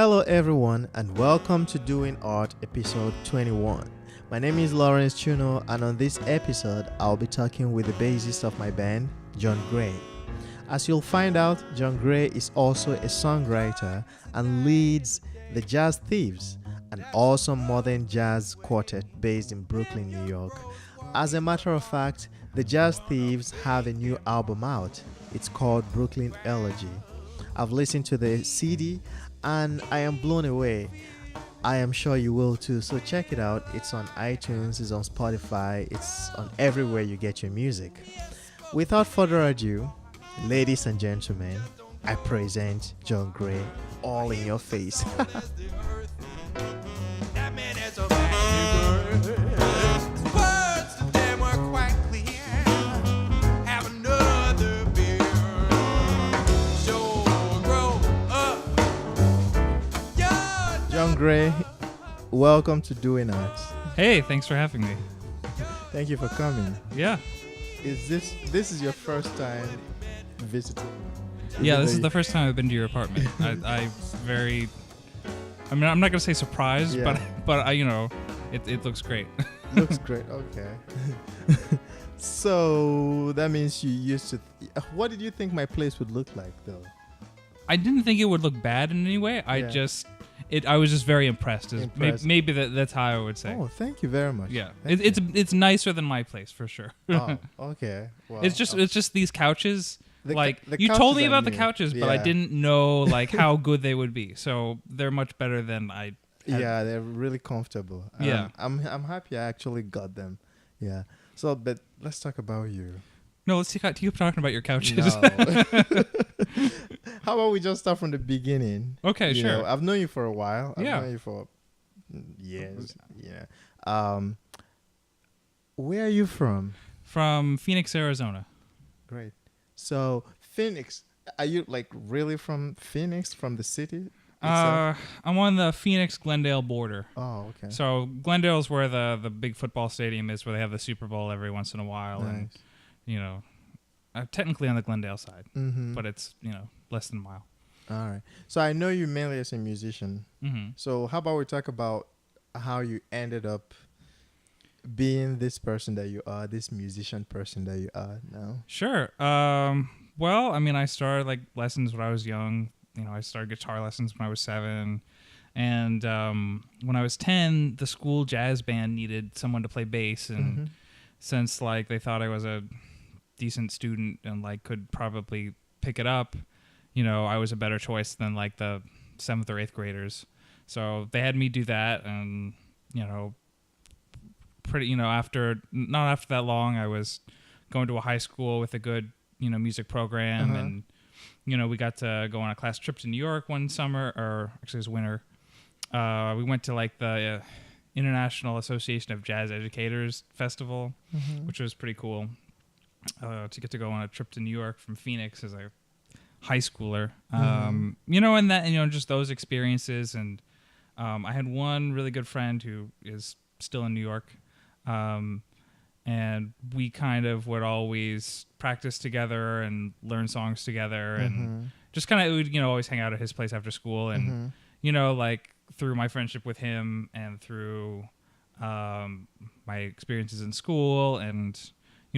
Hello, everyone, and welcome to Doing Art episode 21. My name is Lawrence Chuno, and on this episode, I'll be talking with the bassist of my band, John Gray. As you'll find out, John Gray is also a songwriter and leads the Jazz Thieves, an awesome modern jazz quartet based in Brooklyn, New York. As a matter of fact, the Jazz Thieves have a new album out. It's called Brooklyn Elegy. I've listened to the CD and I am blown away. I am sure you will too, so check it out. It's on iTunes, it's on Spotify, it's on everywhere you get your music. Without further ado, ladies and gentlemen, I present John Gray, all in your face. John Gray, welcome to Doing Art. Hey, thanks for having me. Thank you for coming. Yeah. Is this is your first time visiting? This is the first time I've been to your apartment. I'm not gonna say surprised, Yeah. but it looks great. Looks great. Okay. So that means you used to. What did you think my place would look like, though? I didn't think it would look bad in any way. I was just very impressed. Maybe that's how I would say. Oh, thank you very much. Yeah, it's nicer than my place for sure. Oh, okay. Well, it's just these couches. The You couches told me are about the new. couches, but I Yeah. didn't know how good they would be. So they're much better than I. Yeah, they're really comfortable. Yeah. I'm happy I actually got them. Yeah. So, but let's talk about you. No, let's keep talking about your couches. No. How about we just start from the beginning? Okay, You sure. know, I've known you for a while. I've Yeah. known you for years. Yeah. Where are you from? From Phoenix, Arizona. Great. So Phoenix, are you really from Phoenix, from the city itself? I'm on the Phoenix-Glendale border. Oh, okay. So Glendale's where the big football stadium is, where they have the Super Bowl every once in a while. Nice. And, I'm technically on the Glendale side, Mm-hmm. but it's, less than a mile. All right. So I know you mainly as a musician. Mm-hmm. So how about we talk about how you ended up being this person that you are, this musician person that you are now? Sure. Well, I started lessons when I was young. I started guitar lessons when I was 7. And when I was 10, the school jazz band needed someone to play bass. And since they thought I was a decent student and could probably pick it up, I was a better choice than the 7th or 8th graders. So they had me do that. And, not after that long, I was going to a high school with a good, music program. And, we got to go on a class trip to New York one summer, or actually it was winter. We went to the International Association of Jazz Educators Festival, which was pretty cool. To get to go on a trip to New York from Phoenix as a high schooler, and just those experiences. And I had one really good friend who is still in New York, and we kind of would always practice together and learn songs together, and just kind of would always hang out at his place after school. And through my friendship with him and through my experiences in school, and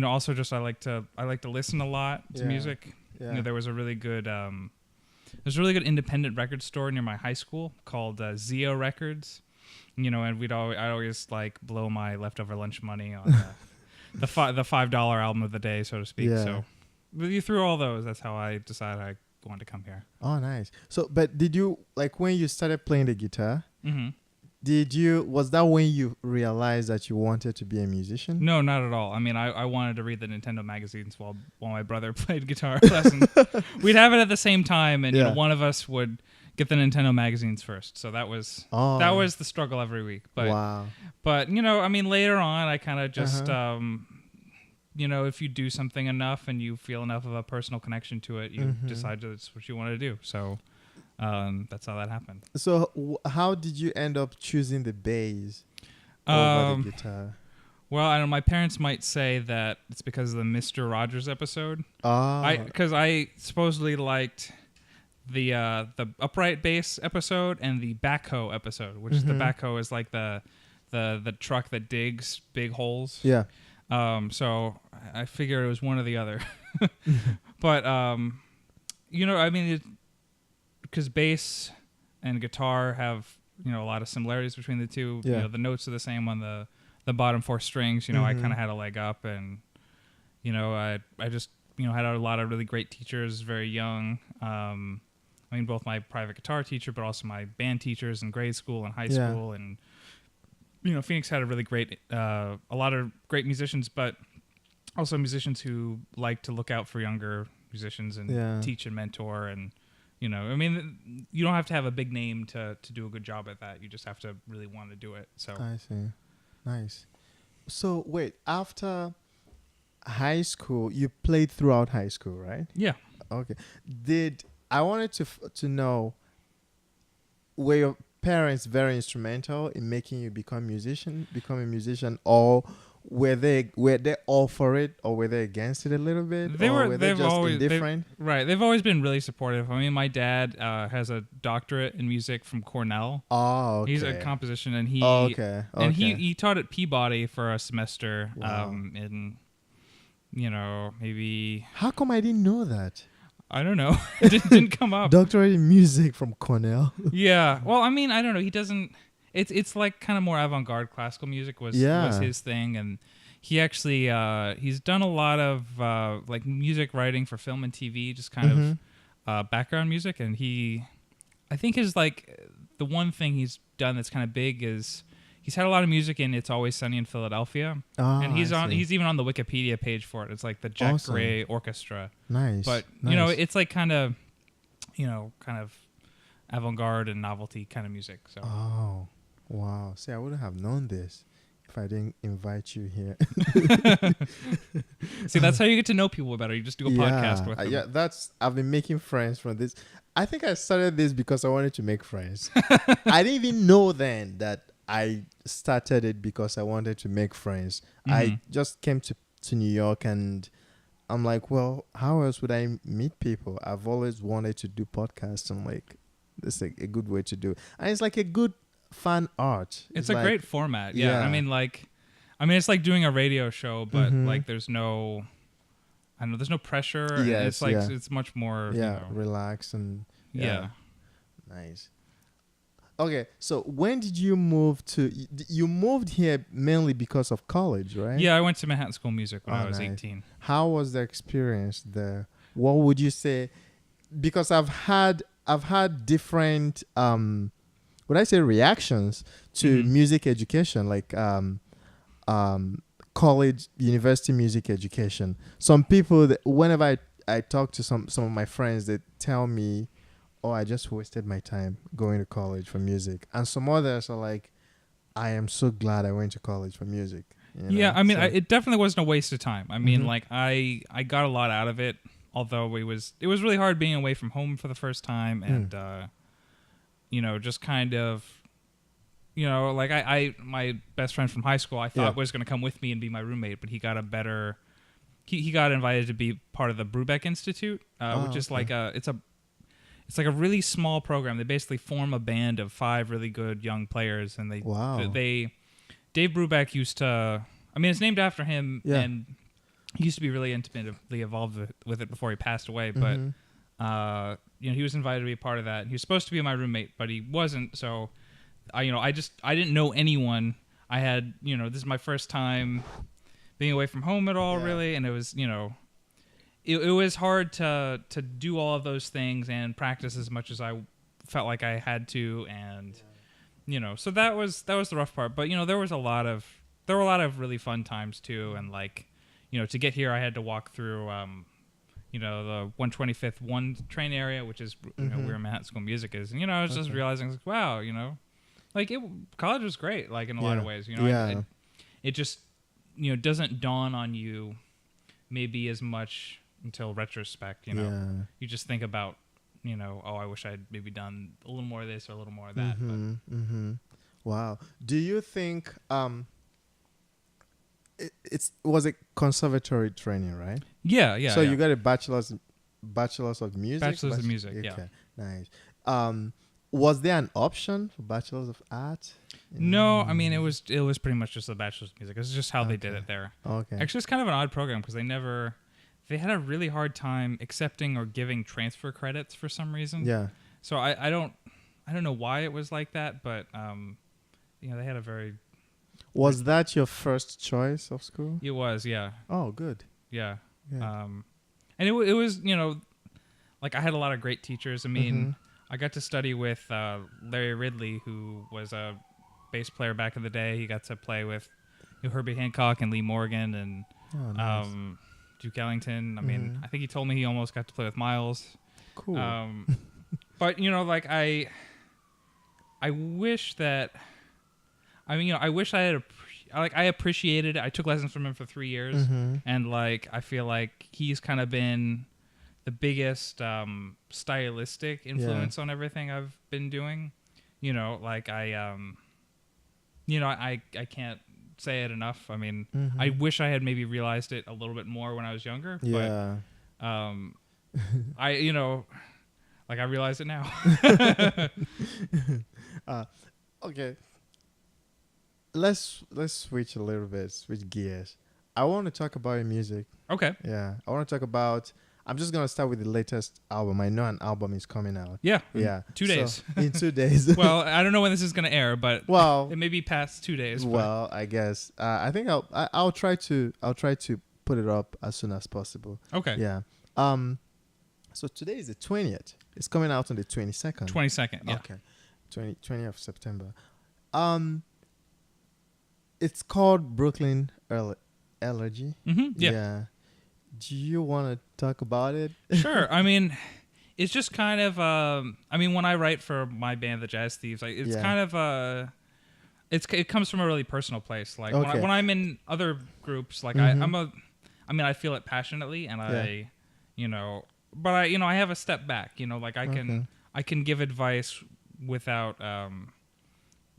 also just I like to listen a lot to music. Yeah. There was a really good independent record store near my high school called Zio Records. And I'd always blow my leftover lunch money on the $5 album of the day, so to speak. Yeah. So through all those, that's how I decided I wanted to come here. Oh, nice. So, but did you, when you started playing the guitar, was that when you realized that you wanted to be a musician? No, not at all. I wanted to read the Nintendo magazines while my brother played guitar lessons. We'd have it at the same time, and one of us would get the Nintendo magazines first. So that was the struggle every week. But wow. But later on, I kind of just if you do something enough and you feel enough of a personal connection to it, you decide that's what you want to do. So that's how that happened. So how did you end up choosing the bass over the guitar? Well, I don't know. My parents might say that it's because of the Mr. Rogers episode. Oh. Because I supposedly liked the upright bass episode and the backhoe episode, which is the backhoe is like the truck that digs big holes. Yeah. So I figured it was one or the other. But you know, I mean, because bass and guitar have, you know, a lot of similarities between the two. Yeah. You know, the notes are the same on the bottom four strings. You know, I kind of had a leg up, and you know, I just, you know, had a lot of really great teachers very young. I mean, both my private guitar teacher, but also my band teachers in grade school and high school, and you know, Phoenix had a really great, a lot of great musicians, but also musicians who like to look out for younger musicians and teach and mentor. And, you know, I mean, you don't have to have a big name to do a good job at that. You just have to really want to do it. So I see. Nice. So wait, after high school, you played throughout high school, right? Yeah. Okay. I wanted to know, were your parents very instrumental in making you become a musician, or were they all for it, or were they against it a little bit? They've just always indifferent? They've always been really supportive. I mean, my dad has a doctorate in music from Cornell. Oh, okay. He's a composition, and he and he taught at Peabody for a semester. Wow. In, you know, maybe, how come I didn't know that? I don't know. It didn't come up. Doctorate in music from Cornell. Yeah. Well, I mean, I don't know. He doesn't. It's like kind of more avant-garde classical music was his thing, and he actually he's done a lot of like music writing for film and TV, just kind of background music. And I think his like the one thing he's done that's kind of big is he's had a lot of music in It's Always Sunny in Philadelphia, and he's even on the Wikipedia page for it. It's like the Jack Gray Orchestra. Nice. But you know, it's like kind of avant-garde and novelty kind of music. So. Oh, wow. See, I wouldn't have known this if I didn't invite you here. See, that's how you get to know people better. You just do a podcast with them. Yeah, I've been making friends from this. I think I started this because I wanted to make friends. I didn't even know then that I started it because I wanted to make friends. I just came to New York, and I'm like, well, how else would I meet people? I've always wanted to do podcasts. I'm like, this is a good way to do it. And it's like a good, fun art. It's a great format. Yeah. I mean, it's like doing a radio show, but like there's no pressure. Yeah, it's like, it's much more, relaxed and nice. Okay, so when did you move to? You moved here mainly because of college, right? Yeah, I went to Manhattan School of Music when I was 18. How was the experience there? What would you say? Because I've had different would I say reactions to music education, like college, university music education. Some people whenever I talk to some of my friends, they tell me, oh, I just wasted my time going to college for music. And some others are like, I am so glad I went to college for music. You know? Yeah, I mean, it definitely wasn't a waste of time. I mean, like, I got a lot out of it, although it was really hard being away from home for the first time. And, you know, just kind of, you know, like my best friend from high school, I thought was going to come with me and be my roommate, but he got he got invited to be part of the Brubeck Institute, which is like it's like a really small program. They basically form a band of 5 really good young players, and Dave Brubeck used to. I mean, it's named after him, and he used to be really intimately involved with it before he passed away. But you know, he was invited to be a part of that. He was supposed to be my roommate, but he wasn't. So, I didn't know anyone. I had, you know, this is my first time being away from home at all, really, and it was, you know. It was hard to do all of those things and practice as much as I felt like I had to, and you know, so that was the rough part. But you know, there were a lot of really fun times too, and like, you know, to get here, I had to walk through, you know, the 125th 1 train area, which is you know, where Manhattan School of Music is, and you know, I was just realizing, like, wow, you know, like college was great, like in a lot of ways, you know, it just, you know, doesn't dawn on you maybe as much until retrospect, you know. You just think about, you know, oh, I wish I'd maybe done a little more of this or a little more of that. Wow. Do you think it was a conservatory training, right? Yeah. So you got a bachelor's bachelor's of music. Bachelor's of music. Yeah. Okay, nice. Was there an option for bachelor's of art? No, I mean it was pretty much just the bachelor's of music. It's just how they did it there. Okay. Actually, it's kind of an odd program because they had a really hard time accepting or giving transfer credits for some reason. Yeah. So I don't know why it was like that, but they had a very. Was that your first choice of school? It was, yeah. Oh, good. Yeah. Yeah. And it was, like I had a lot of great teachers. I mean, I got to study with Larry Ridley, who was a bass player back in the day. He got to play with Herbie Hancock and Lee Morgan and nice. Duke Ellington. I mean, I think he told me he almost got to play with Miles. Cool. But like I wish that. I mean, I wish I had. I appreciated it. I took lessons from him for 3 years, and like I feel like he's kind of been the biggest stylistic influence on everything I've been doing. Like I can't say it enough. I mean, I wish I had maybe realized it a little bit more when I was younger. Yeah. But I realize it now. Okay. Let's switch a little bit, switch gears. I want to talk about your music. Okay. Yeah. I want to talk about. I'm just gonna start with the latest album. I know an album is coming out. Yeah. Yeah. 2 days. So, in 2 days. Well, I don't know when this is gonna air, but it may be past 2 days. Well, I guess. I think I'll try to put it up as soon as possible. Okay. Yeah. So today is the 20th. It's coming out on the 22nd. 22nd. Yeah. Okay. 20th of September. It's called Brooklyn Elegy. Yeah. Do you want to talk about it? Sure. I mean, it's just kind of. When I write for my band, the Jazz Thieves, it's kind of it comes from a really personal place. Like when I'm in other groups, like I feel it passionately, and I have a step back. Like I can give advice without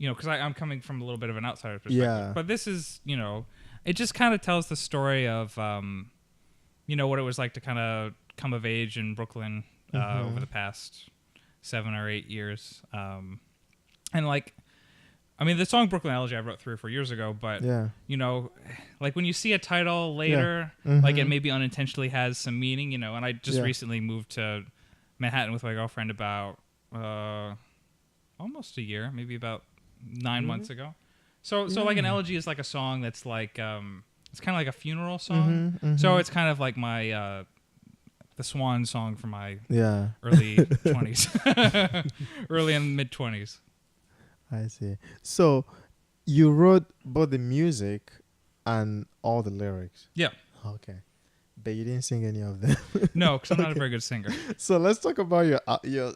because I'm coming from a little bit of an outsider perspective. Yeah. But this is it just kind of tells the story of what it was like to kind of come of age in Brooklyn over the past 7 or 8 years. And like, I mean, the song Brooklyn Elegy I wrote 3 or 4 years ago, but like when you see a title later, like it maybe unintentionally has some meaning, and I just recently moved to Manhattan with my girlfriend about almost a year, maybe about 9 months ago. So like an elegy is like a song that's like, it's kind of like a funeral song. So it's kind of like my, the swan song for my early 20s, early and mid 20s. I see. So you wrote both the music and all the lyrics. Yeah. Okay. But you didn't sing any of them. No, because I'm not a very good singer. So let's talk about your.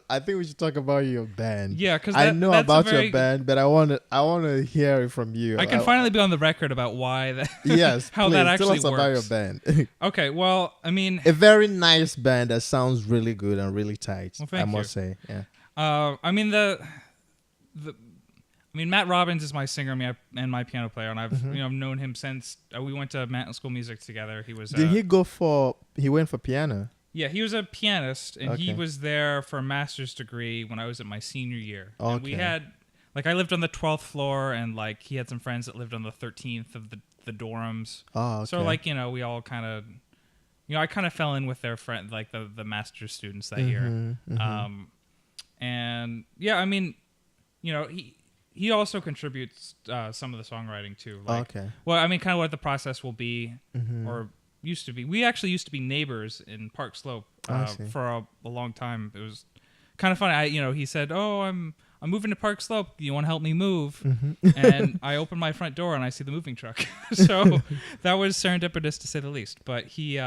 I think we should talk about your band. Yeah, because I know about your band, but I want to hear it from you. I can finally be on the record about why that. Yes, how please, that actually tell us works. about your band. Okay, well, I mean, a very nice band that sounds really good and really tight. Well, thank I you. must say, yeah. I mean Matt Robbins is my singer and my piano player, and I've known him since we went to Manhattan School Music together. He was. Did he went for piano? Yeah, he was a pianist, and he was there for a master's degree when I was at my senior year. Okay. And we had, like, I lived on the 12th floor, and like he had some friends that lived on the 13th of the dorms. Oh, okay. So like we all kind of, I kind of fell in with their friend, like the master's students that year. And yeah, I mean, he also contributes some of the songwriting too. Like, okay. Well, I mean, kind of what the process will be, or used to be. We actually used to be neighbors in Park Slope for a long time. It was kind of funny. He said, "Oh, I'm moving to Park Slope. You want to help me move?" And I open my front door and I see the moving truck. So that was serendipitous to say the least. But he,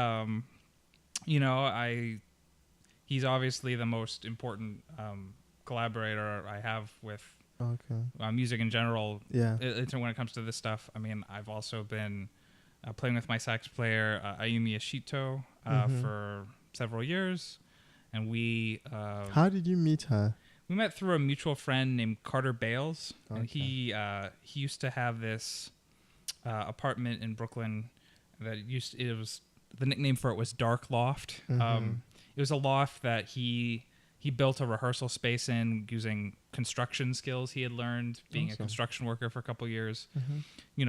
he's obviously the most important collaborator I have with. Okay. Music in general. Yeah. When it comes to this stuff, I mean, I've also been playing with my sax player Ayumi Ashito for several years, and we. How did you meet her? We met through a mutual friend named Carter Bales, and he used to have this apartment in Brooklyn that it was the nickname for it was Dark Loft. it was a loft that he built a rehearsal space in using construction skills he had learned being a construction worker for a couple years.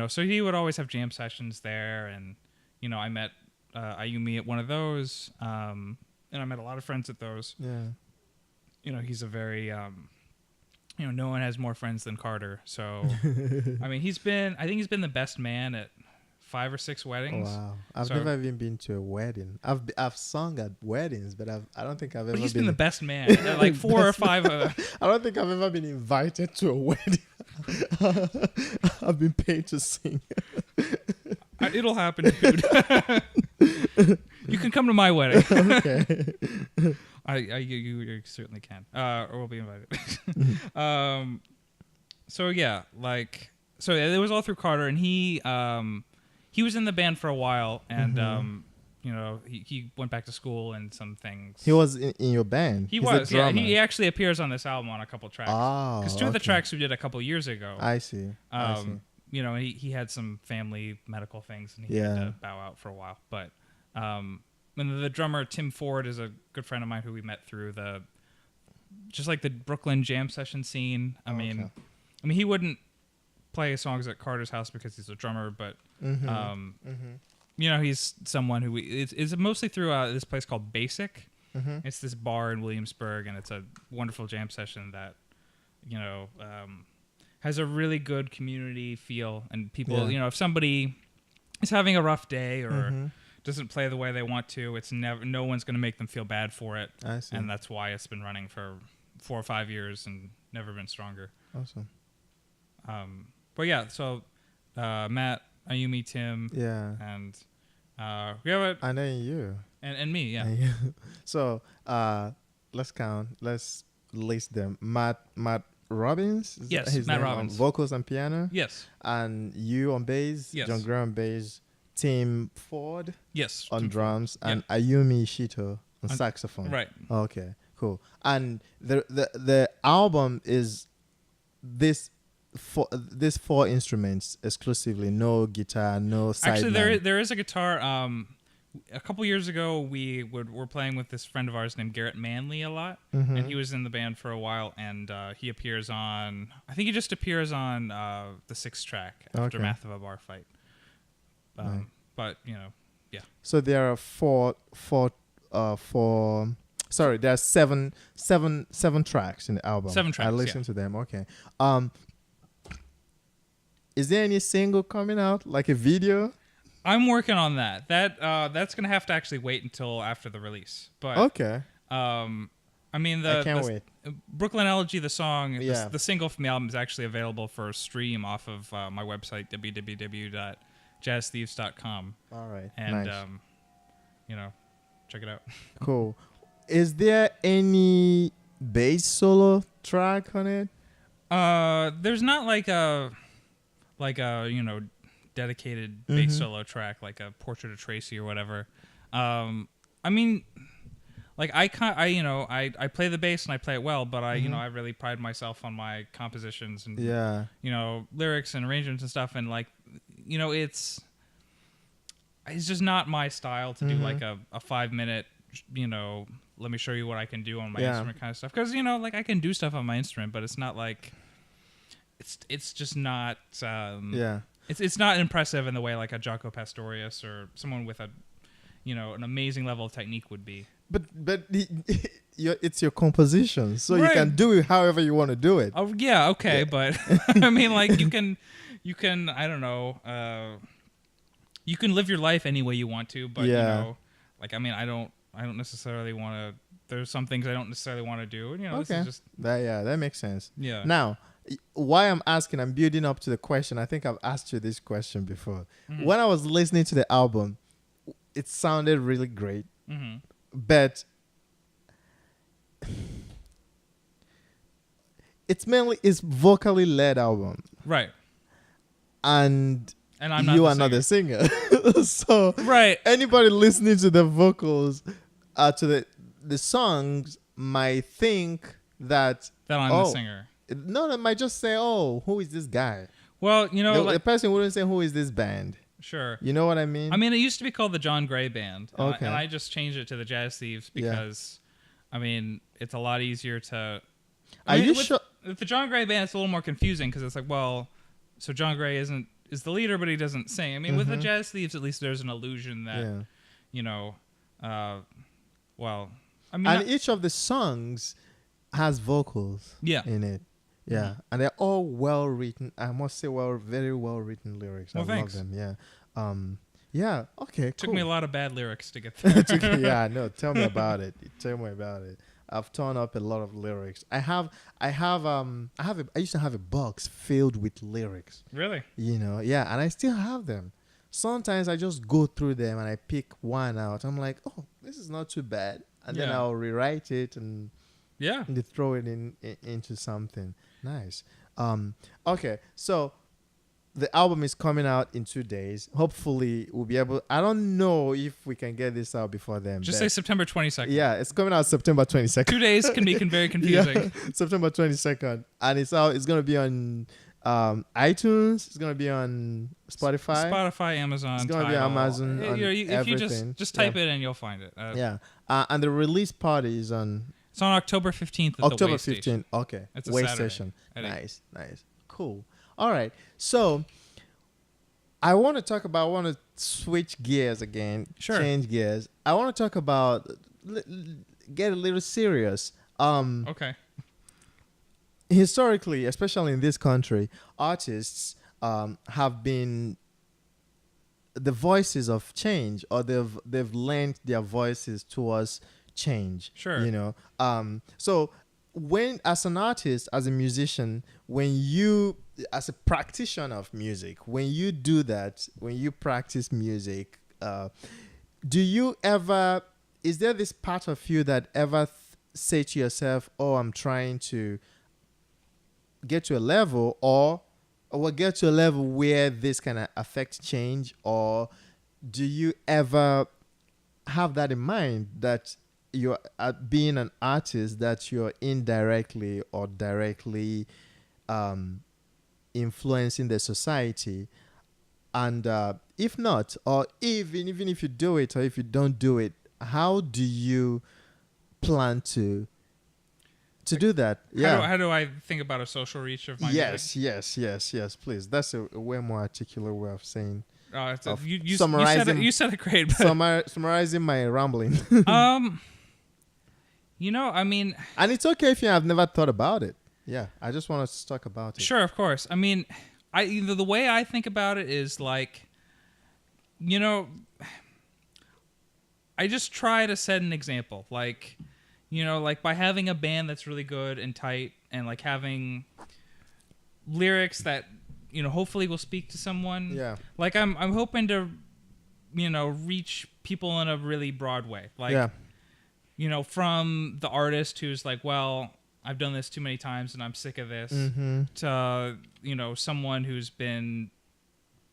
So he would always have jam sessions there, and I met Ayumi at one of those, and I met a lot of friends at those. He's a very no one has more friends than Carter, so I mean I think he's been the best man at 5 or 6 weddings. Wow. I've never even been to a wedding. I've sung at weddings, but I don't think I've ever been. But he's been the best man. Like 4 or 5 I don't think I've ever been invited to a wedding. I've been paid to sing. It'll happen, dude. You can come to my wedding. Okay. You certainly can. Or we'll be invited. So yeah, so it was all through Carter, and he was in the band for a while, and he went back to school and some things. He was in your band. He's a drummer. He actually appears on this album on a couple tracks. Because 2 of the tracks we did a couple years ago. I see. He had some family medical things, and he had to bow out for a while. But and the drummer Tim Ford is a good friend of mine who we met through the Brooklyn jam session scene. I mean, he wouldn't play songs at Carter's house because he's a drummer, but he's someone who it's mostly through this place called Basic. It's this bar in Williamsburg, and it's a wonderful jam session that has a really good community feel, and people if somebody is having a rough day or doesn't play the way they want to, no one's going to make them feel bad for it. I see. And that's why it's been running for 4 or 5 years and never been stronger. Awesome. But yeah, so Matt, Ayumi, Tim, and we have and then you and me, yeah. So let's count. Let's list them. Matt Robbins. Yes, his Matt name Robbins. On vocals and piano. Yes. And you on bass. Yes. John Gray on bass. Tim Ford. Yes. On drums, and Ayumi Shito on saxophone. Right. Okay. Cool. And the album is this 4 instruments exclusively. No guitar. No sideman. Actually, there is a guitar. A couple years ago, we were playing with this friend of ours named Garrett Manley a lot, and he was in the band for a while. And he appears on. I think he just appears on the 6th track, Aftermath of a Bar Fight. Right. But So there are 4. Sorry, there are seven tracks in the album. 7 tracks. I listened to them. Okay. Is there any single coming out, like a video? I'm working on that. That's gonna have to actually wait until after the release. But okay. I mean I can't wait. Brooklyn Elegy, the song, the single from the album is actually available for a stream off of my website www.jazzthieves.com. All right. And nice. check it out. Cool. Is there any bass solo track on it? There's not like a dedicated bass solo track like a Portrait of Tracy or whatever. I mean, like I play the bass and I play it well, but I really pride myself on my compositions and lyrics and arrangements and stuff, and it's just not my style to do like a 5-minute let me show you what I can do on my instrument kind of stuff, because I can do stuff on my instrument, but it's not like it's just not it's not impressive in the way like a Jaco Pastorius or someone with a an amazing level of technique would be. But it's your composition, so you can do it however you want to do it. Oh yeah, okay, but I mean, like you can I don't know, you can live your life any way you want to, but I mean, I don't necessarily want to. There's some things I don't necessarily want to do. This is just that makes sense. Yeah. Now, why I'm asking, I'm building up to the question. I think I've asked you this question before. When I was listening to the album, it sounded really great, but it's vocally led album, right? And I'm not you are not the singer. So anybody listening to the vocals, to the songs, might think that I'm the singer. No, they might just say, "Oh, who is this guy?" Well, the person wouldn't say, "Who is this band?" Sure. You know what I mean? I mean, it used to be called the John Gray Band, Okay. and I just changed it to the Jazz Thieves because, I mean, it's a lot easier to. Are you sure? With the John Gray Band, it's a little more confusing because it's like, well, so John Gray is the leader, but he doesn't sing. I mean, with the Jazz Thieves, at least there's an illusion that, you know, well, I mean, and each of the songs has vocals in it. Yeah, and they're all well written. I must say, very well written lyrics. Well, I thanks. love them. Yeah. Okay. Took cool. me a lot of bad lyrics to get there. Yeah, no. Tell me about it. I've torn up a lot of lyrics. I used to have a box filled with lyrics. Really? You know, yeah, and I still have them. Sometimes I just go through them and I pick one out. I'm like, oh, this is not too bad, and then I'll rewrite it and throw it into something nice. Okay, so the album is coming out in 2 days. Hopefully, we'll be able. I don't know if we can get this out before then. Just say September 22nd. Yeah, it's coming out September 22nd. 2 days can be very confusing. September 22nd, and it's out. It's gonna be on iTunes. It's gonna be on Spotify, Amazon. It's gonna be on Amazon. If you just type it in, you'll find it. And the release party is on. It's on October 15th. October 15th. Okay. It's a Way Saturday. Station. Nice. Cool. All right. So I want to switch gears again. Sure. Change gears. I want to talk about get a little serious. Okay. Historically, especially in this country, artists have been the voices of change, or they've lent their voices towards change. Sure. You know. So when, as an artist, as a musician, when you, as a practitioner of music, when you do that, when you practice music, do you ever, is there this part of you that ever say to yourself, oh, I'm trying to get to a level, or get to a level where this can affect change? Or do you ever have that in mind, that you're being an artist, that you're indirectly or directly influencing the society? And if not, or even if you do it, or if you don't do it, how do you plan to do that? How do I think about a social reach of my music? Yes, please. That's a way more articulate way of saying. You summarizing, you said it great. Summarizing my rambling. You know, I mean, and it's okay if you have never thought about it. Yeah, I just want us to talk about it. Sure, of course. I mean, the way I think about it is like, you know, I just try to set an example. Like, you know, like by having a band that's really good and tight, and like having lyrics that, you know, hopefully will speak to someone. Yeah. Like I'm hoping to, you know, reach people in a really broad way. Like, you know, from the artist who's like, well, I've done this too many times and I'm sick of this, to, you know, someone who's been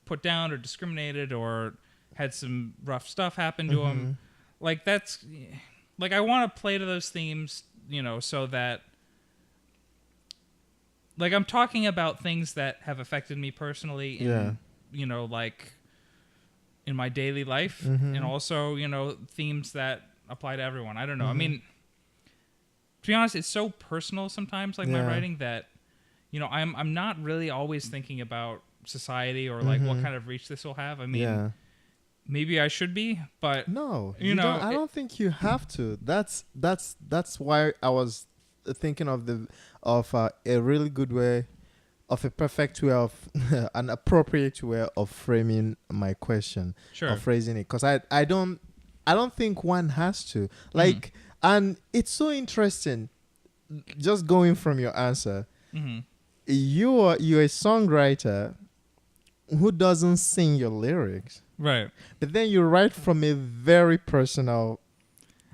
put down or discriminated or had some rough stuff happen to them. Like, that's, like, I want to play to those themes, you know, so that, like, I'm talking about things that have affected me personally in, you know, like, in my daily life, and also, you know, themes that apply to everyone. I don't know. I mean, to be honest, it's so personal sometimes, like my writing, that, you know, I'm not really always thinking about society or like what kind of reach this will have. I mean, maybe I should be, but no, you know, I don't think you have to. That's why I was thinking of a really good way, of a perfect way of an appropriate way of framing my question, or phrasing it, because I don't think one has to, like, and it's so interesting. Just going from your answer, you're a songwriter who doesn't sing your lyrics, right? But then you write from a very personal.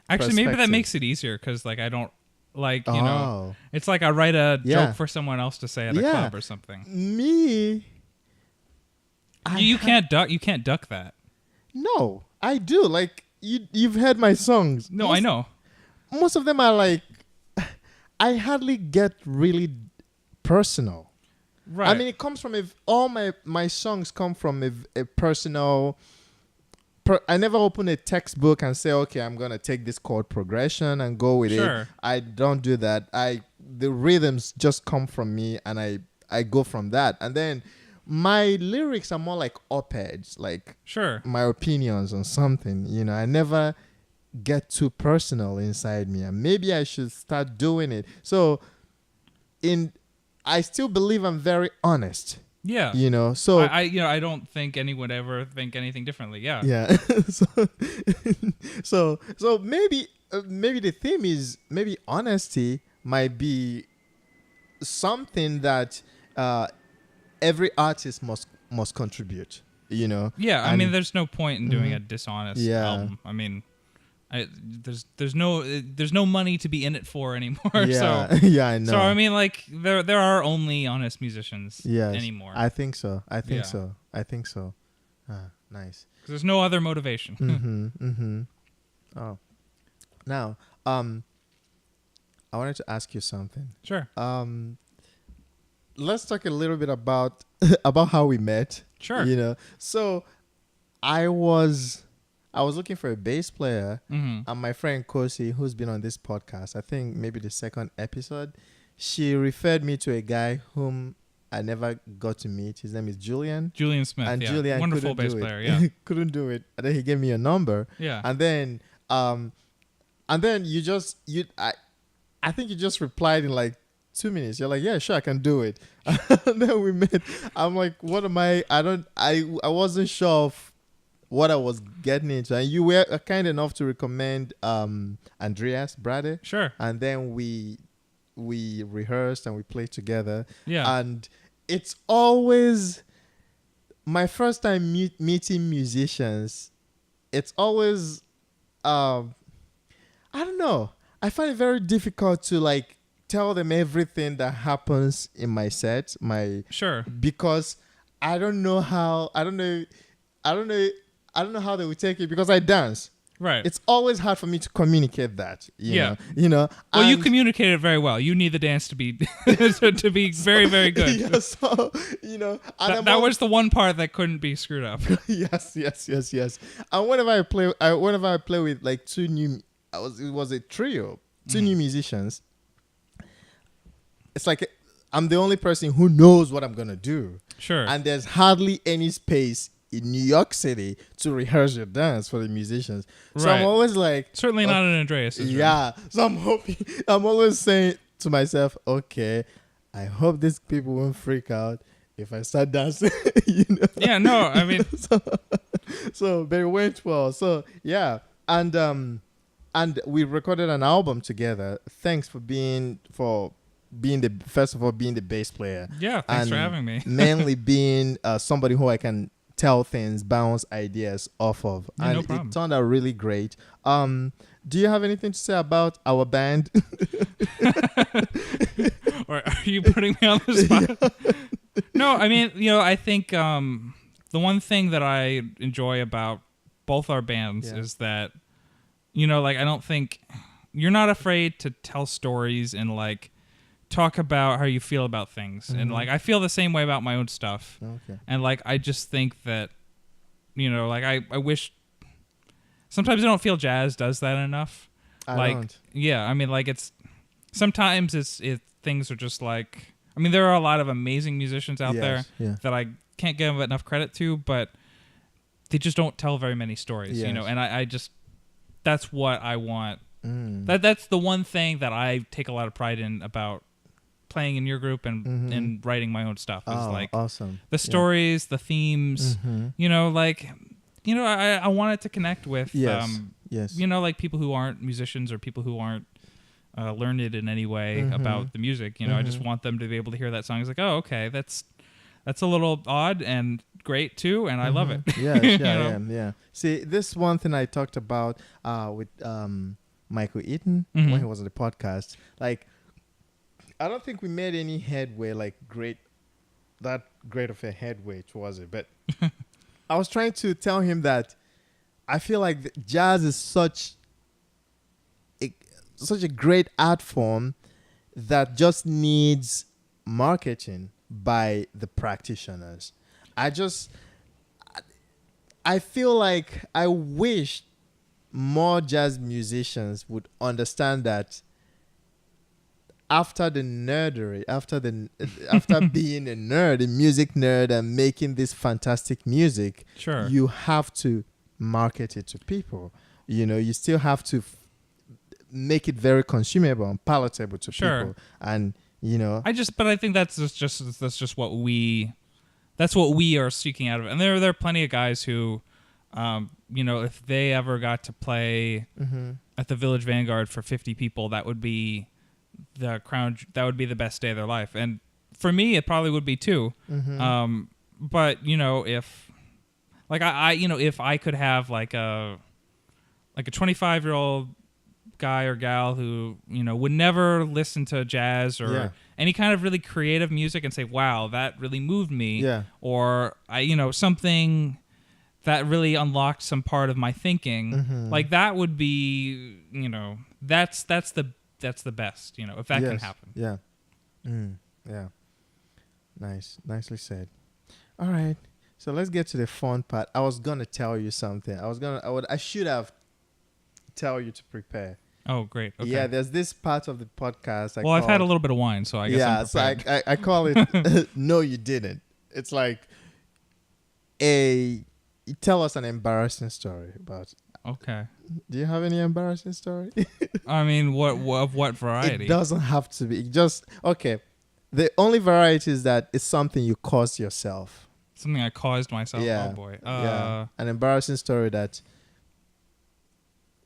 Actually, maybe that makes it easier because, like, I don't like, you know, it's like I write a joke for someone else to say at a club or something. Me, you can't duck that. No, I do. Like, you've heard my songs. No, I know. Most of them are like, I hardly get really personal. Right. I mean, it comes from all my songs come from a personal. I never open a textbook and say, okay, I'm gonna take this chord progression and go with it. Sure. I don't do that. The rhythms just come from me, and I go from that. And then my lyrics are more like op-eds, like Sure. my opinions on something. You know, I never get too personal inside me, and maybe I should start doing it. So, I still believe I'm very honest. Yeah. You know, so I don't think anyone would ever think anything differently. Yeah. yeah. so maybe the theme is maybe honesty might be something that every artist must contribute. You know. Yeah. I And- mean, there's no point in doing a dishonest Yeah. album. I mean, there's no money to be in it for anymore. Yeah. So Yeah, I know. so I mean, like there are only honest musicians Yes, anymore. I think so. I think Yeah. so. Ah, nice. Because there's no other motivation. Oh, now, I wanted to ask you something. Sure. Let's talk a little bit about about how we met. Sure. You know, so I was looking for a bass player, Mm-hmm. and my friend Kosi, who's been on this podcast, I think maybe the second episode, she referred me to a guy whom I never got to meet. His name is Julian. Julian Smith. And yeah. Julian Wonderful couldn't bass do it. player. Yeah. Couldn't do it. And then he gave me a number. Yeah. And then I think you just replied in like 2 minutes. You're like, yeah, sure, I can do it. And then we met. I'm like, what am I wasn't sure of what I was getting into. And you were kind enough to recommend Andreas Brade. Sure. And then we rehearsed and we played together. Yeah. And it's always my first time meeting musicians. It's always I don't know. I find it very difficult to like tell them everything that happens in my set, Sure. because I don't know how they would take it, because I dance. Right. It's always hard for me to communicate that. Yeah. You know. Well, you and- communicated very well. You need the dance to be to be very, very good. Yeah, so you know, and That was the one part that couldn't be screwed up. yes. And whenever I play with like it was a trio, two new musicians. It's like I'm the only person who knows what I'm gonna do, Sure. and there's hardly any space in New York City to rehearse your dance for the musicians. So Right. I'm always like, Certainly not an Andreas. yeah. So I'm always saying to myself, okay, I hope these people won't freak out if I start dancing. You know? Yeah. No. I mean. But it went well. So yeah, and we recorded an album together. Thanks for being the bass player. Yeah. Thanks for And having me. mainly being somebody who I can tell things, bounce ideas off of. Yeah, And no problem. it turned out really great. Do you have anything to say about our band? Or are you putting me on the spot? No, I mean, I think the one thing that I enjoy about both our bands Yeah. is that, like, I don't think you're not afraid to tell stories and like talk about how you feel about things. And like, I feel the same way about my own stuff. Okay. And like, I just think that, like, I wish sometimes I don't feel jazz does that enough. I don't. Yeah, I mean, like, sometimes things are just like, I mean, there are a lot of amazing musicians out there Yeah. that I can't give enough credit to, but they just don't tell very many stories, Yes. and I just, that's what I want. Mm. That's the one thing that I take a lot of pride in about playing in your group and writing my own stuff is like awesome. the stories, the themes, I want it to connect with, Yes. like people who aren't musicians or people who aren't learned in any way about the music. I just want them to be able to hear that song. It's like, oh, okay, that's a little odd and great too, and I love it. Yes, You yeah, know? yeah. See, this one thing I talked about with Michael Eaton when he was on the podcast. Like, I don't think we made any headway, like that great of a headway towards it. But I was trying to tell him that I feel like jazz is such a great art form that just needs marketing. by the practitioners. I just, I feel like I wish more jazz musicians would understand that after the nerdery, after being a nerd, a music nerd, and making this fantastic music, Sure. you have to market it to people. You still have to make it very consumable and palatable to people. And but I think that's just what we are seeking out of it. And there are plenty of guys who, if they ever got to play at the Village Vanguard for 50 people, that would be the crown. That would be the best day of their life. And for me, it probably would be too. But if if I could have like a 25-year-old guy or gal who would never listen to jazz or any kind of really creative music and say, wow, that really moved me, or something that really unlocked some part of my thinking, like that would be that's the best, if that can happen. Yeah. Nicely said. All right, so let's get to the fun part. I was gonna tell you something. I should have tell you to prepare. Oh, great. Okay. Yeah, there's this part of the podcast. I've had a little bit of wine, so I guess I'm prepared. So I call it No, You Didn't. It's like tell us an embarrassing story about. Okay. Do you have any embarrassing story? I mean, what variety? It doesn't have to be. Okay. The only variety is that it's something you caused yourself. Something I caused myself? Yeah. Oh, boy. An embarrassing story that.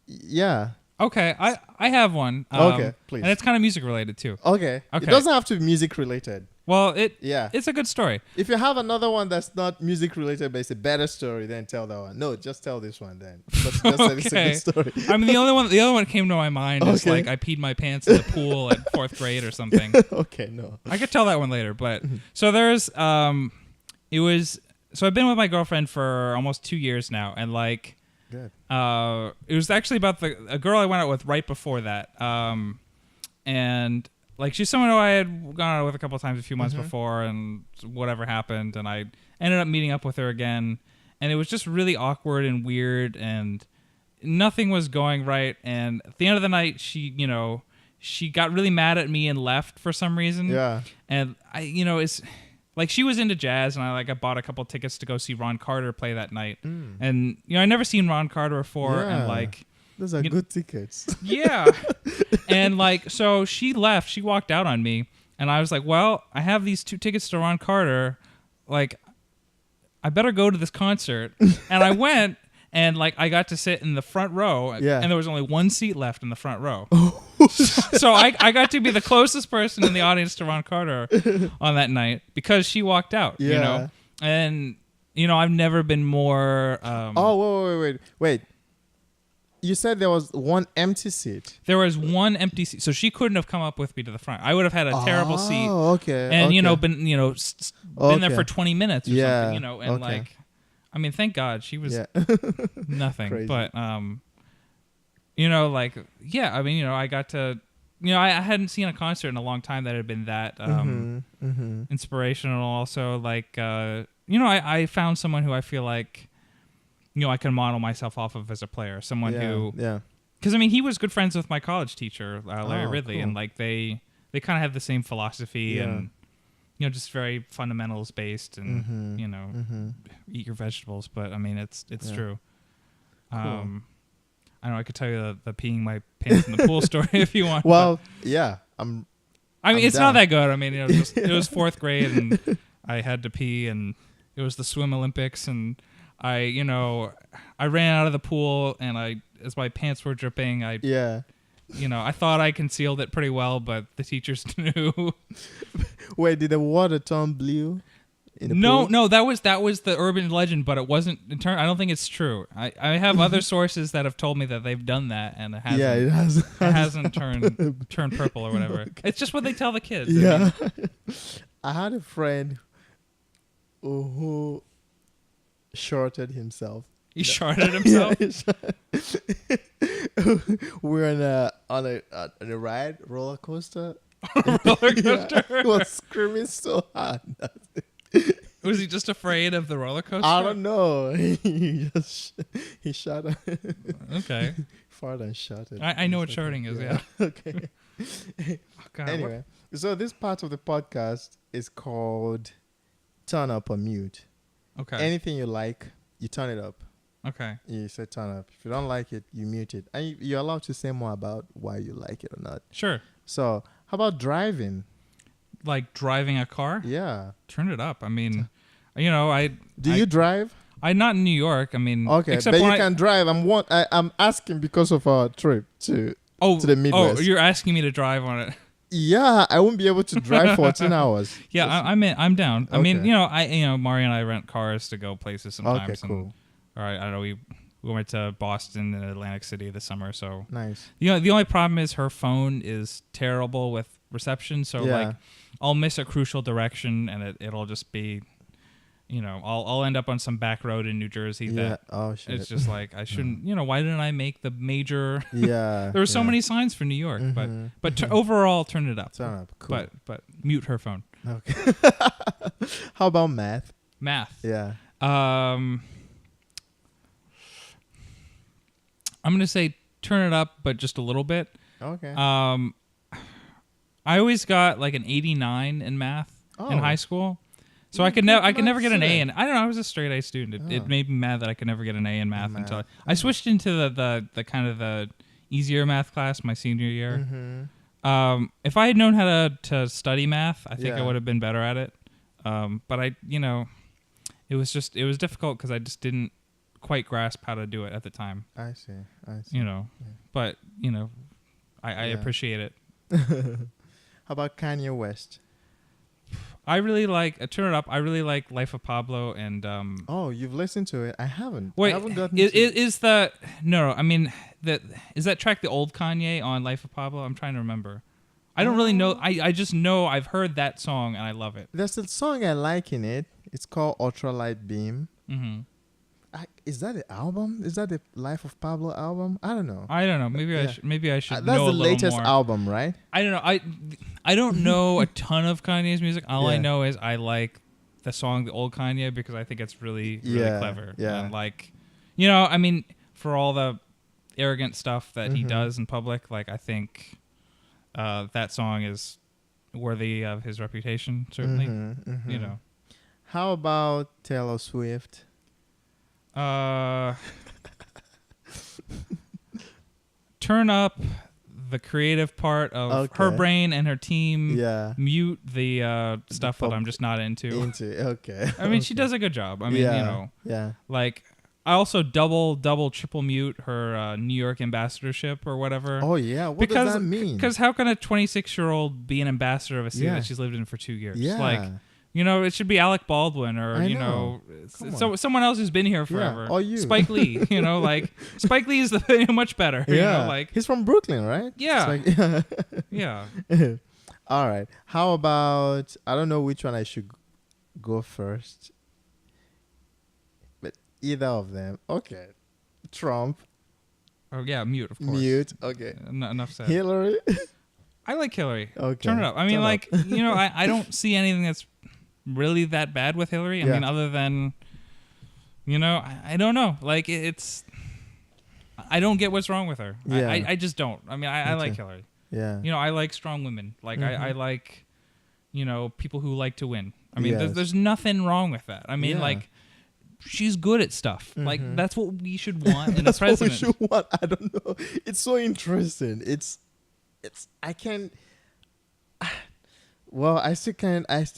Yeah. Okay, I have one. Okay, please. And it's kind of music related too. Okay. It doesn't have to be music related. Well, it's a good story. If you have another one that's not music related but it's a better story, then tell that one. No, just tell this one then. Just okay. It's a good story. I mean, the other one that came to my mind is like I peed my pants in the pool at 4th grade or something. Okay, no. I could tell that one later, but so there's I've been with my girlfriend for almost 2 years now, and like. Good. It was actually about a girl I went out with right before that. And like she's someone who I had gone out with a couple of times a few months before, and whatever happened, and I ended up meeting up with her again, and it was just really awkward and weird, and nothing was going right. And at the end of the night, she got really mad at me and left for some reason. Yeah. And it's. Like she was into jazz, and I bought a couple tickets to go see Ron Carter play that night. And I never seen Ron Carter before, and those are good tickets. Yeah. And so she left, she walked out on me, and I was like, well, I have these 2 tickets to Ron Carter, like I better go to this concert. And I went, and I got to sit in the front row, and there was only 1 seat left in the front row. So I got to be the closest person in the audience to Ron Carter on that night because she walked out, And, I've never been more... Wait. You said there was 1 empty seat. There was 1 empty seat. So she couldn't have come up with me to the front. I would have had a terrible seat. Oh, okay. And, been there for 20 minutes or something, and I mean, thank God she was nothing. Crazy. But, I got to, I hadn't seen a concert in a long time that had been that inspirational. Also, I found someone who I feel like, I can model myself off of as a player. Someone who, because he was good friends with my college teacher, Larry Ridley, cool. And they kind of have the same philosophy and. Just very fundamentals based, and eat your vegetables. But I mean, it's true. Cool. I don't know. I could tell you the peeing my pants in the pool story if you want. Well, yeah, I'm it's down. not that good. I mean, it was 4th grade, and I had to pee, and it was the swim Olympics, and I ran out of the pool, and as my pants were dripping, I thought I concealed it pretty well, but the teachers knew. Wait, did the water turn blue? No, that was the urban legend, but it wasn't. I don't think it's true. I have other sources that have told me that they've done that, and it hasn't. It hasn't turned purple or whatever. Okay. It's just what they tell the kids. Yeah, I had a friend who shorted himself. He shorted himself. We were on a ride, roller coaster, roller coaster. Yeah, he was screaming so hard. Was he just afraid of the roller coaster? I don't know. He just he shot. Okay. Farted and shot it. I know what sharding is. Yeah. Okay. Oh, God, Anyway, so this part of the podcast is called "Turn Up or Mute." Okay. Anything you like, you turn it up. Okay. You say turn up. If you don't like it, you mute it. And you're allowed to say more about why you like it or not. Sure. So, how about driving? Like driving a car? Yeah. Turn it up. I mean, you know, Do you drive? I'm not in New York. I mean, Okay, except but when you can drive. I'm asking because of our trip to the Midwest. Oh, you're asking me to drive on it. Yeah, I won't be able to drive 14 hours. Yeah, I'm down. Okay. I mean, Mari and I rent cars to go places sometimes. Okay, cool. All right, I don't know. We went to Boston and Atlantic City this summer, so Nice. the only problem is her phone is terrible with reception. So like, I'll miss a crucial direction, and it'll just be, I'll end up on some back road in New Jersey. Yeah. That Oh shit. it's just like I shouldn't. Why didn't I make the major? Yeah. There were so many signs for New York, but overall, turn it up. Turn up. Cool. But mute her phone. Okay. How about math? Math. Yeah. I'm gonna say turn it up, but just a little bit. Okay. I always got like an 89 in math in high school, so I could never get an A. And I don't know, I was a straight A student. It made me mad that I could never get an A in math until I switched into the kind of the easier math class my senior year. Mm-hmm. If I had known how to study math, I think I Yeah. would have been better at it. But it was difficult because I just didn't quite grasp how to do it at the time. I see. But I appreciate it. How about Kanye West? I really like Turn It Up. I really like Life of Pablo and Oh, you've listened to it? I haven't. wait, I haven't gotten is the no? I mean is that track the old Kanye on Life of Pablo? I'm trying to remember. I don't really know. I just know I've heard that song and I love it. There's a song I like in it. It's called Ultralight Beam. Mm-hmm. Is that the album? Is that the Life of Pablo album? I don't know. I don't know. Maybe I should That's know a the little latest more. album, right? I don't know. I don't know a ton of Kanye's music. All I Yeah. know is I like the song "The Old Kanye" because I think it's really clever. Yeah. And like, I mean, for all the arrogant stuff that he Mhm. does in public, like I think that song is worthy of his reputation. Certainly, Mhm, mhm. How about Taylor Swift? Turn up the creative part of her Okay. brain and her team. Yeah. Mute the stuff that pop- I'm just not into. Okay. I mean, she does a good job. I mean, Yeah. like I also double, triple mute her New York ambassadorship or whatever. Oh yeah. What does that mean? Because how can a 26-year-old be an ambassador of a city Yeah. that she's lived in for 2 years? Yeah. Like, it should be Alec Baldwin or I know. Come on. someone else who's been here forever. or you. Spike Lee. Like Spike Lee is much better. Yeah. Like He's from Brooklyn, right? Yeah. It's like- yeah. All right. How about, I don't know which one I should go first, but either of them. Okay. Trump. Oh yeah, mute of course. Mute. Okay. Enough said. Hillary. I like Hillary. Okay. Turn it up. I mean, Turn like, I don't see anything that's really that bad with Hillary. I Yeah. mean, other than, I don't know. Like, it's, I don't get what's wrong with her. Yeah. I just don't. I mean, I like Okay. Hillary. Yeah. I like strong women. Like, Mhm. I like, people who like to win. I mean, Yes. there's nothing wrong with that. I mean, Yeah. like, she's good at stuff. Like, Mhm. that's what we should want in a That's what we president. should want. I don't know. It's so interesting. I can't. Well, I still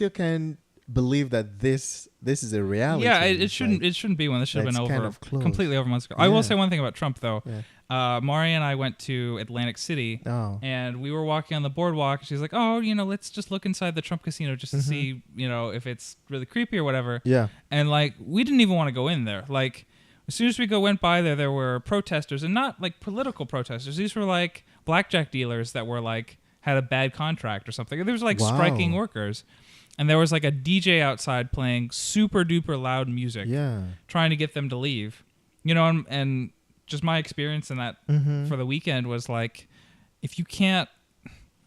can believe that this is a reality. Yeah, it It's shouldn't. like- it shouldn't be one. This should have been that's over kind of close. completely over months ago. I Yeah. will say one thing about Trump though. Yeah. Mari and I went to Atlantic City, Oh. and we were walking on the boardwalk. She's like, "Oh, let's just look inside the Trump casino just to Mhm. see, if it's really creepy or whatever." Yeah. And like, we didn't even want to go in there. Like, as soon as we went by there were protesters, and not like political protesters. These were like blackjack dealers that were like had a bad contract or something. There was like Wow. striking workers. And there was like a DJ outside playing super duper loud music, Yeah. trying to get them to leave. And just my experience in that Mhm. for the weekend was like, if you can't,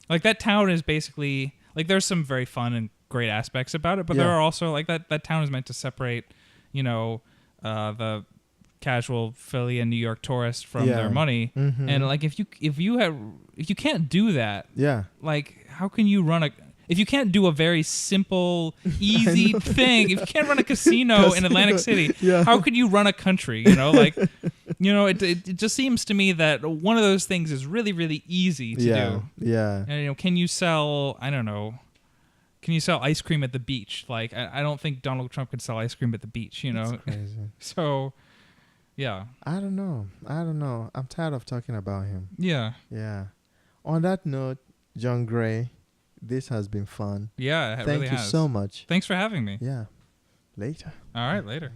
like that town is basically like there's some very fun and great aspects about it, but there are also like that town is meant to separate, the casual Philly and New York tourist from their money. And like if you can't do that, like how can you run if you can't do a very simple, easy thing, if you can't run a casino in Atlantic City, how could you run a country? It just seems to me that one of those things is really, really easy to do. Yeah. And can you sell? I don't know. Can you sell ice cream at the beach? Like I don't think Donald Trump could sell ice cream at the beach. That's crazy. So, yeah. I don't know. I'm tired of talking about him. Yeah. Yeah. On that note, John Gray, this has been fun. Yeah, it really has. Thank you so much. Thanks for having me. Yeah. Later. All right, later.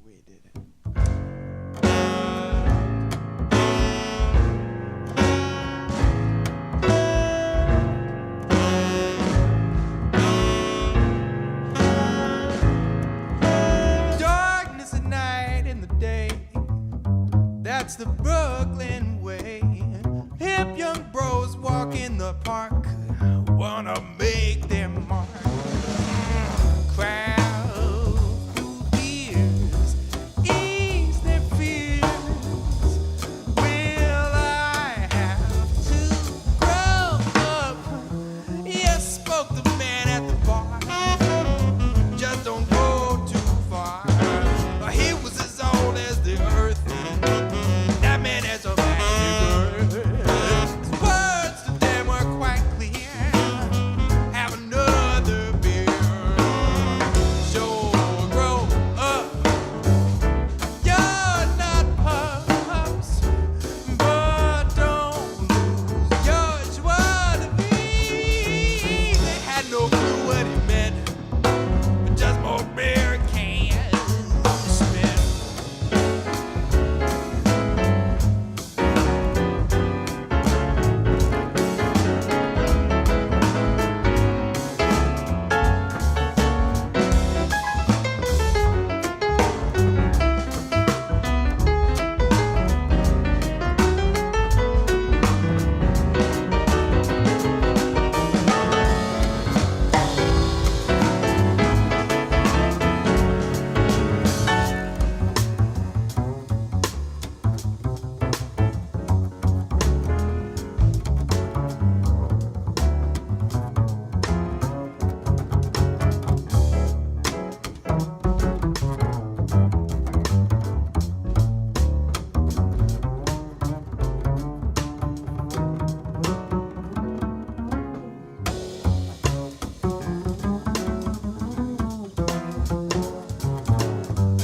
We did it. Darkness at night in the day, that's the Brooklyn way. Hip young bros walk in the park, wanna make their mark. Crowd who hears, ease their fears. Will I have to grow up? Yes, spoke the man at the bar. Just don't go too far. He was as old as the earth. That man has a magic word. Words to them were quite clear. Have another beer. Sure, grow up. You're not pups, but don't lose your joie de vivre. They had no clue what he meant, but just more beer cans to spend.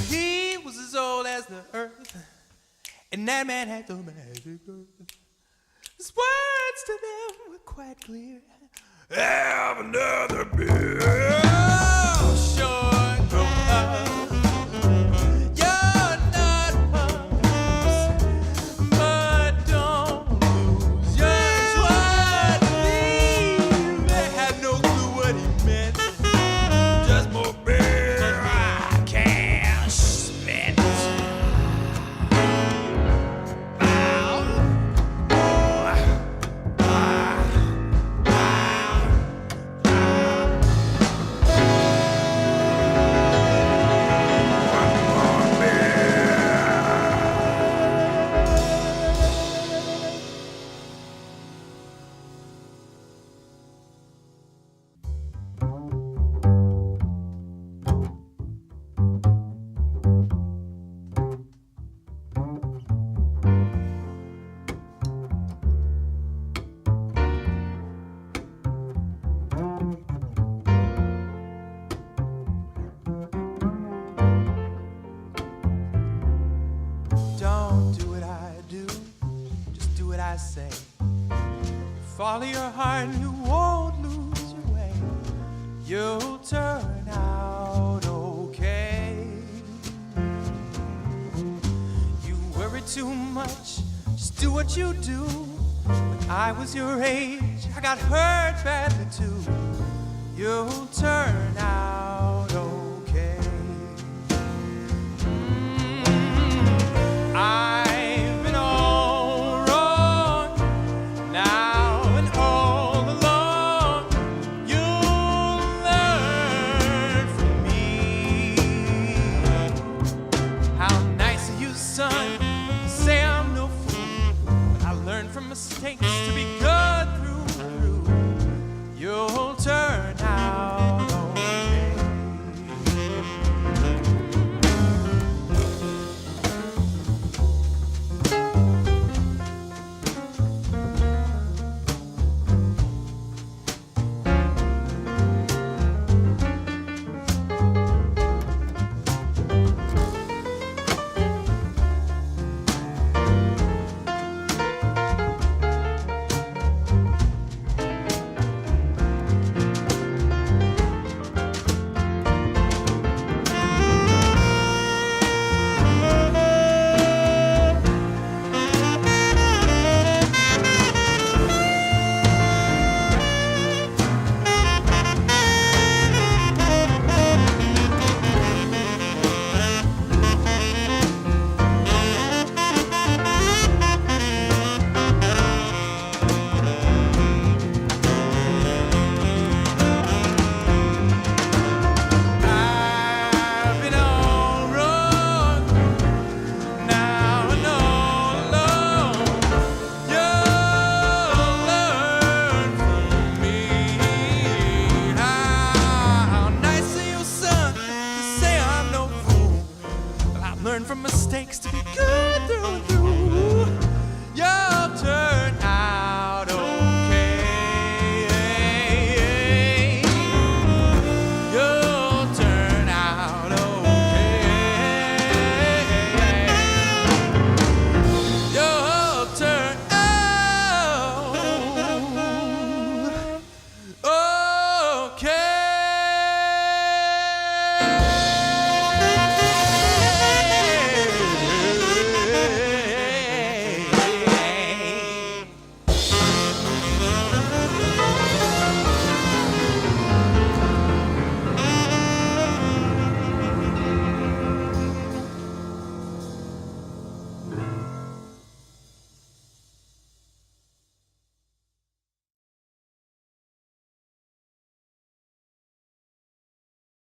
He was as old as the earth, and that man had the magic word. His words to them were quite clear. Have another beer. Oh, sure, grow up. You're not pups, but don't lose your joie de vivre. They had no clue what he meant. Just more beer I can't spend. Don't do what I do, just do what I say. Follow your heart and you won't lose your way. You'll turn out okay. You worry too much, just do what you do. When I was your age, I got hurt badly too. You'll turn out okay. I've been all wrong. Now mistakes to be good through. You'll turn out okay. I've been on road, now and all alone. You'll learn from me. How nice of you, son, to say I'm no fool. But I've learned from mistakes to be good through.